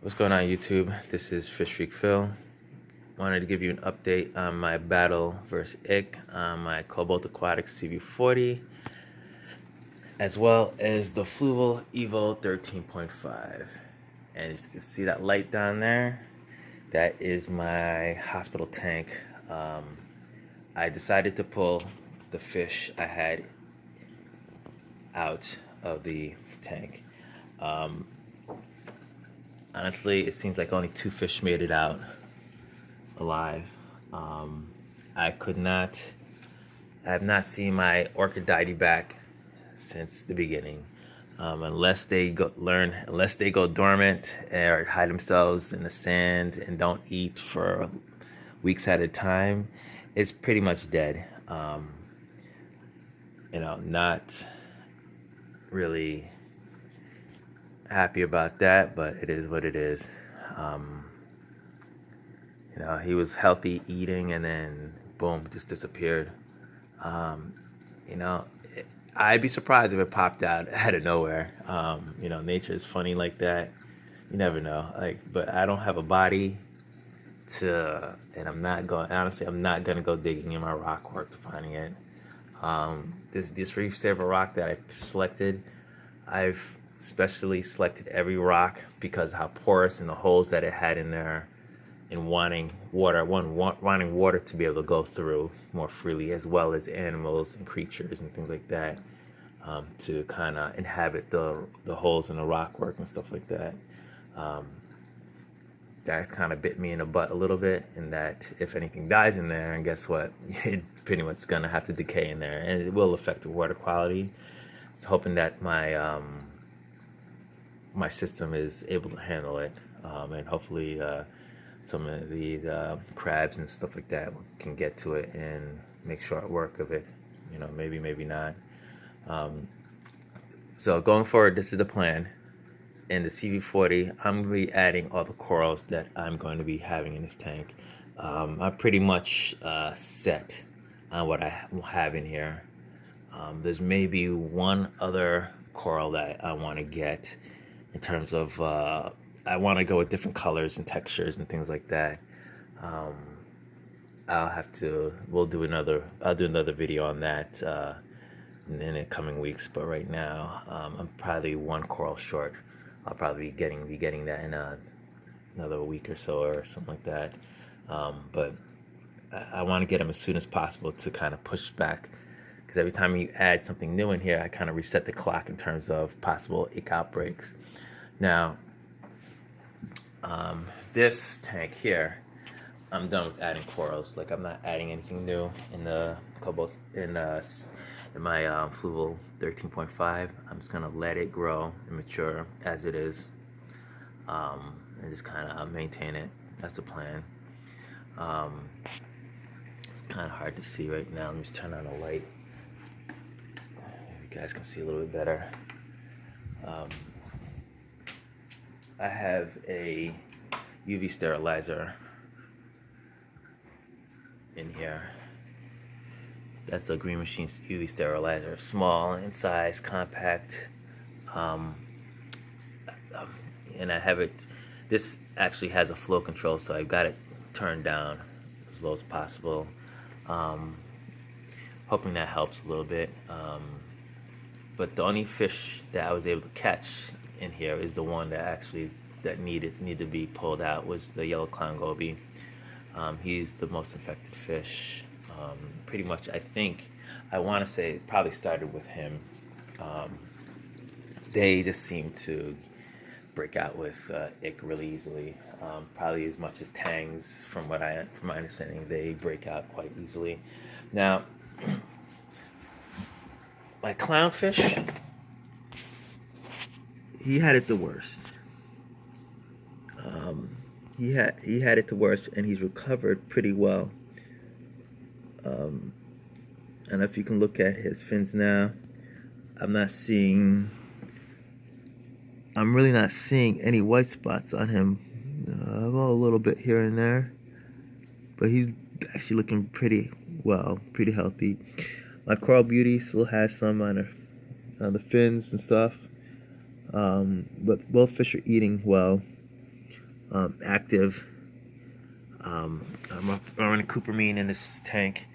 What's going on, YouTube? This is Fish Freak Phil. Wanted to give you an update on my battle versus Ick on my Cobalt Aquatics CV40, as well as the Fluval Evo 13.5. And as you can see that light down there, that is my hospital tank. I decided to pull the fish I had out of the tank. Honestly, it seems like only 2 fish made it out alive. I have not seen my Orchidite back since the beginning. Unless they go dormant or hide themselves in the sand and don't eat for weeks at a time, it's pretty much dead. Not really happy about that, but it is what it is. He was healthy eating, and then boom, just disappeared. I'd be surprised if it popped out out of nowhere. Nature is funny like that. You never know. But I don't have a body and I'm not gonna go digging in my rock work to finding it. This reef saver rock that I selected, I've specially selected every rock because how porous and the holes that it had in there, and wanting water to be able to go through more freely, as well as animals and creatures and things like that, to kind of inhabit the holes in the rock work and stuff like that. That kind of bit me in the butt a little bit, in that if anything dies in there, and guess what, it pretty much gonna have to decay in there, and it will affect the water quality. So hoping that my my system is able to handle it, and hopefully some of the crabs and stuff like that can get to it and make short work of it. Maybe not. So going forward, this is the plan. In the CV40, I'm going to be adding all the corals that I'm going to be having in this tank. I'm pretty much set on what I have in here. There's maybe one other coral that I want to get, in terms of I want to go with different colors and textures and things like that. I'll do another video on that in the coming weeks. But right now, I'm probably one coral short. I'll probably be getting that in another week or so, or something like that. But I want to get them as soon as possible to kind of push back, because every time you add something new in here, I kind of reset the clock in terms of possible ick outbreaks. Now, this tank here, I'm done with adding corals. I'm not adding anything new in the cobalt in my Fluval 13.5. I'm just gonna let it grow and mature as it is, and just kind of maintain it. That's the plan. It's kind of hard to see right now. Let me just turn on the light. You guys can see a little bit better. I have a UV sterilizer in here. That's a Green Machine UV sterilizer. Small in size, compact. And I have it, this actually has a flow control, so I've got it turned down as low as possible. Hoping that helps a little bit. But the only fish that I was able to catch in here is the one that needed to be pulled out, was the yellow clown goby. He's the most infected fish. Pretty much, I want to say it probably started with him. They just seem to break out with ick really easily. Probably as much as tangs, from my understanding, they break out quite easily. Now, my clownfish, he had it the worst. He had it the worst, and he's recovered pretty well. And if you can look at his fins now, I'm really not seeing any white spots on him. Well, a little bit here and there, but he's actually looking pretty well, pretty healthy. My Coral Beauty still has some on the fins and stuff, but both fish are eating well. active. I'm running Coopermine in this tank.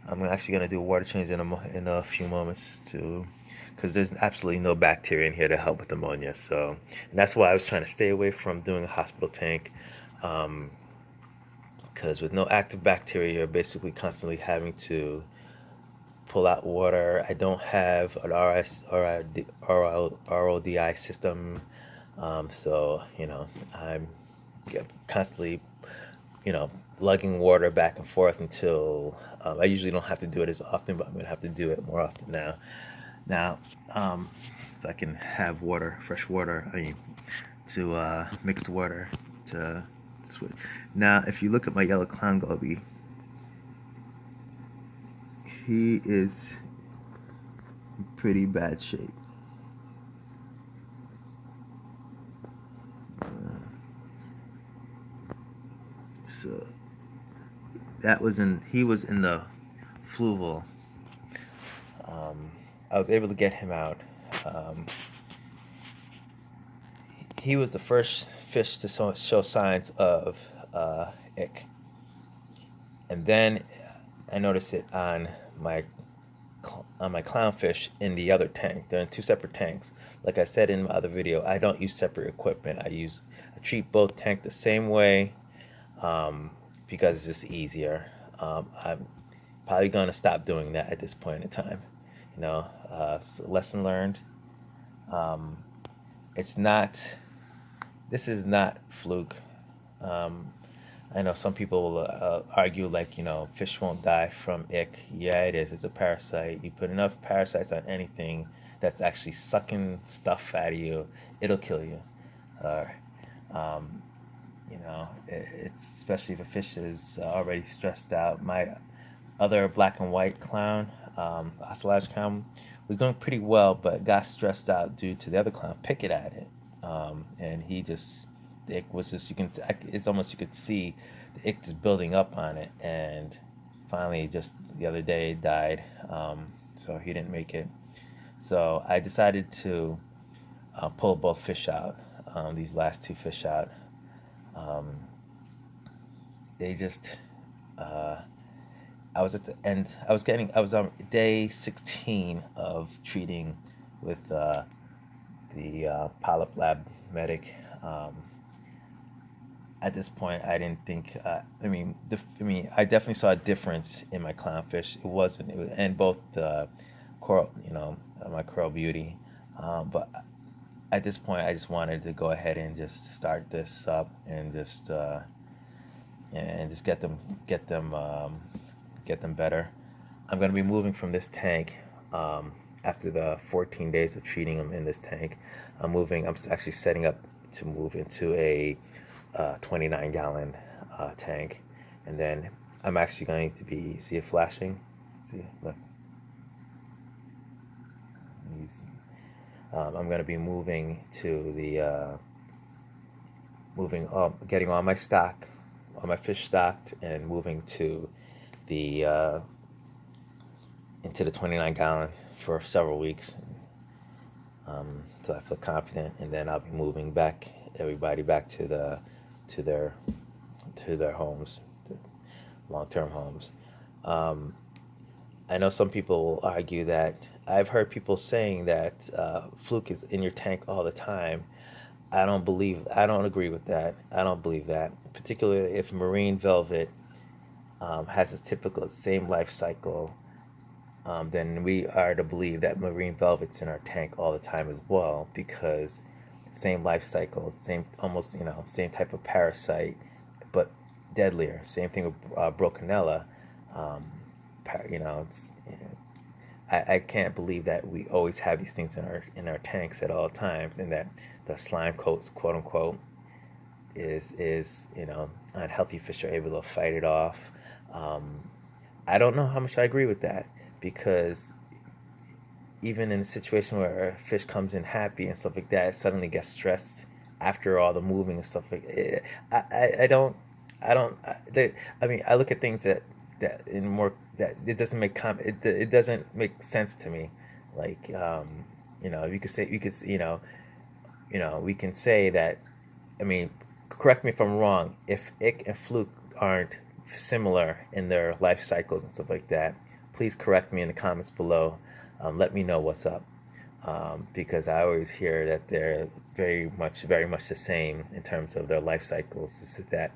I'm actually gonna do a water change in a few moments too, because there's absolutely no bacteria in here to help with ammonia. So and that's why I was trying to stay away from doing a hospital tank, because with no active bacteria, you're basically constantly having to pull out water. I don't have an RODI system, so I'm constantly lugging water back and forth until I usually don't have to do it as often, but I'm gonna have to do it more often now. Now, so I can have water, fresh water. I mean, to mixed water to switch. Now, if you look at my yellow clown goby, he is in pretty bad shape. So he was in the fluval. I was able to get him out. He was the first fish to show signs of ick, and then I noticed it on my clownfish in the other tank. They're in two separate tanks. Like I said in my other video, I don't use separate equipment. I treat both tanks the same way, because it's just easier. I'm probably gonna stop doing that at this point in time. So lesson learned. It's not. This is not fluke. I know some people will argue like, fish won't die from ick. Yeah, it is. It's a parasite. You put enough parasites on anything that's actually sucking stuff out of you, it'll kill you. It's especially if a fish is already stressed out. My other black and white clown, Ocelage clown, was doing pretty well, but got stressed out due to the other clown picking at it. And the ick was just, it's almost, you could see the ick just building up on it, and finally just the other day it died. So he didn't make it. So I decided to pull both fish out, these last two fish out. They just, I was at the end, I was on day 16 of treating with the Polyp Lab Medic. At this point, I didn't think. I definitely saw a difference in my clownfish. And both the coral, my Coral Beauty. But at this point, I just wanted to go ahead and just start this up and just get them better. I'm gonna be moving from this tank. After the 14 days of treating them in this tank, I'm actually setting up to move into a 29-gallon tank, and then I'm actually going to see it flashing. See, look. I'm going to be moving to getting all my fish stocked, and moving to into the 29-gallon for several weeks, so I feel confident, and then I'll be moving everybody back to their homes, long-term homes. I know some people will argue that I've heard people saying that fluke is in your tank all the time. I don't agree with that. I don't believe that, particularly if marine velvet has a typical same life cycle. Then we are to believe that marine velvet's in our tank all the time as well, because same life cycle, same type of parasite, but deadlier. Same thing with Brocanella. I can't believe that we always have these things in our tanks at all times, and that the slime coats, quote unquote, is unhealthy fish are able to fight it off. I don't know how much I agree with that, because even in a situation where a fish comes in happy and stuff like that, it suddenly gets stressed after all the moving and stuff like it. I look at things that it doesn't it doesn't make sense to me. Like, we can say that, correct me if I'm wrong. If ick and fluke aren't similar in their life cycles and stuff like that, please correct me in the comments below. Let me know what's up, because I always hear that they're very much the same in terms of their life cycles. It's that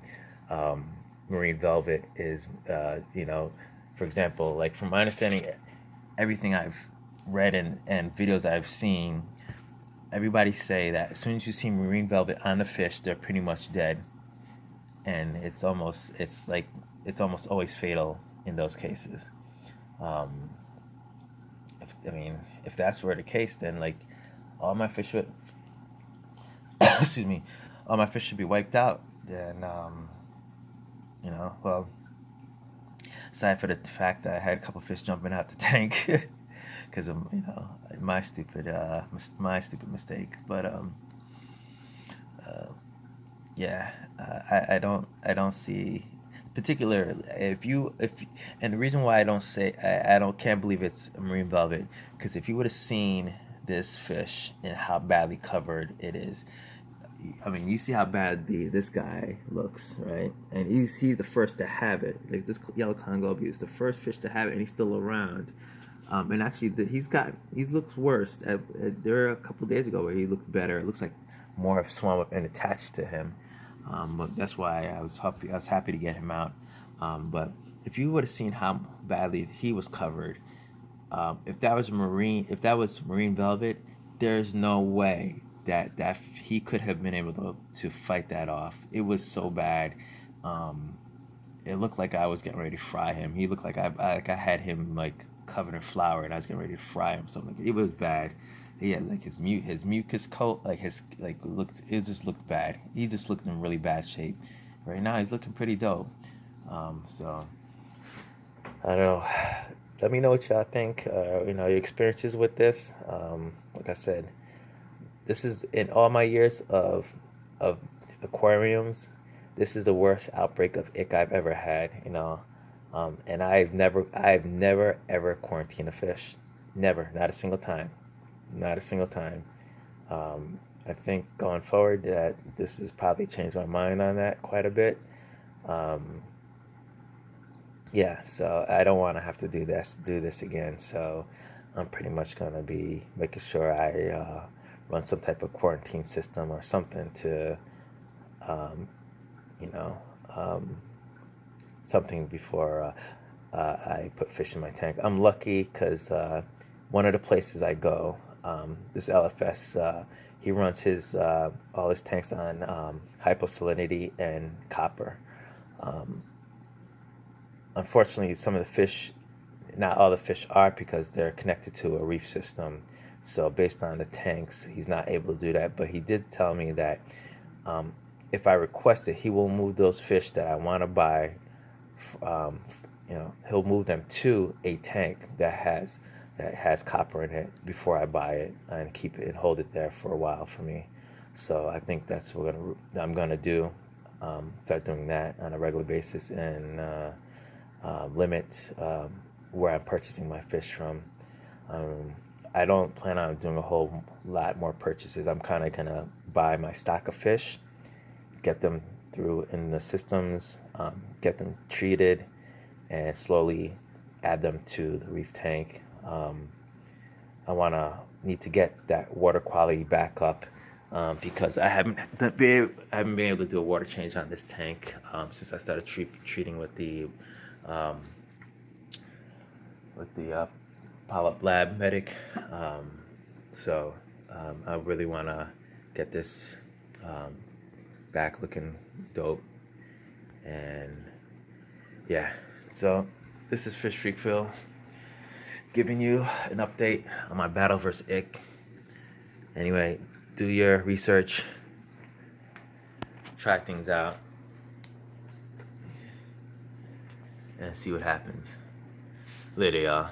marine velvet is, for example, like from my understanding, everything I've read and videos I've seen, everybody say that as soon as you see marine velvet on the fish, they're pretty much dead, and it's almost always fatal in those cases. If that's were the case, then like all my fish would, excuse me, all my fish should be wiped out. Then well, aside for the fact that I had a couple fish jumping out the tank because of my stupid mistake. But yeah, I don't see particular if and the reason why I don't say I can't believe it's a marine velvet, because if you would have seen this fish and how badly covered it is, you see how bad this guy looks, right? And he's the first to have it. Like this yellow Congo goby is the first fish to have it, and he's still around. And actually, he looks worse. There were a couple of days ago where he looked better. It looks like more have swum up and attached to him. But that's why I was happy to get him out. But if you would have seen how badly he was covered, if that was marine velvet, there's no way that he could have been able to fight that off. It was so bad. It looked like I was getting ready to fry him. He looked like I had him like covered in flour, and I was getting ready to fry him. Something like it was bad. He had like his mucus coat, it just looked bad. He just looked in really bad shape. Right now he's looking pretty dope. So I don't know. Let me know what y'all think. Your experiences with this. Like I said, this is in all my years of aquariums. This is the worst outbreak of ick I've ever had. And I've never ever quarantined a fish. Never, not a single time. Not a single time. I think going forward that this has probably changed my mind on that quite a bit. Yeah, so I don't want to have to do this again. So I'm pretty much gonna be making sure I run some type of quarantine system or something to, something before I put fish in my tank. I'm lucky because one of the places I go, this LFS, he runs all his tanks on hyposalinity and copper. Unfortunately, some of the fish, not all the fish are, because they're connected to a reef system. So based on the tanks, he's not able to do that. But he did tell me that if I request it, he will move those fish that I want to buy. He'll move them to a tank that has copper in it before I buy it, and keep it and hold it there for a while for me. So I think that's what I'm gonna do. Start doing that on a regular basis, and limit where I'm purchasing my fish from. I don't plan on doing a whole lot more purchases. I'm kind of gonna buy my stock of fish, get them through in the systems, get them treated, and slowly add them to the reef tank. I need to get that water quality back up, because I haven't been able to do a water change on this tank since I started treating with the Polyp Lab Medic. So I really want to get this back looking dope. And yeah, so this is Fish Freak Phil giving you an update on my battle versus ick. Anyway, do your research, try things out, and see what happens. Later, y'all.